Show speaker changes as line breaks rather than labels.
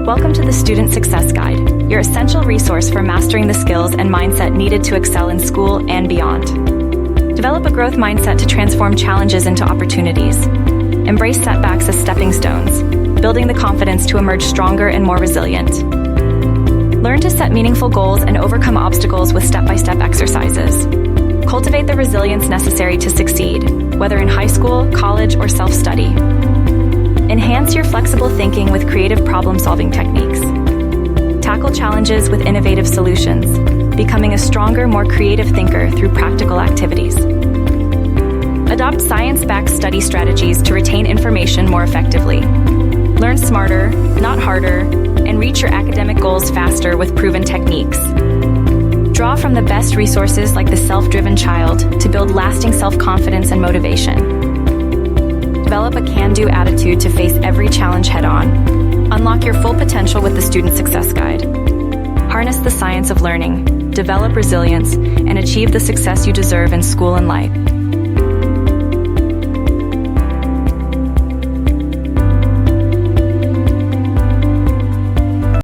Welcome to the Student Success Guide, your essential resource for mastering the skills and mindset needed to excel in school and beyond. Develop a growth mindset to transform challenges into opportunities. Embrace setbacks as stepping stones, building the confidence to emerge stronger and more resilient. Learn to set meaningful goals and overcome obstacles with step-by-step exercises. Cultivate the resilience necessary to succeed, whether in high school, college, or self-study. Enhance your flexible thinking with creative problem-solving techniques. Tackle challenges with innovative solutions, becoming a stronger, more creative thinker through practical activities. Adopt science-backed study strategies to retain information more effectively. Learn smarter, not harder, and reach your academic goals faster with proven techniques. Draw from the best resources like the Self-Driven Child to build lasting self-confidence and motivation. Develop a can-do attitude to face every challenge head-on. Unlock your full potential with the Student Success Guide. Harness the science of learning, develop resilience, and achieve the success you deserve in school and life.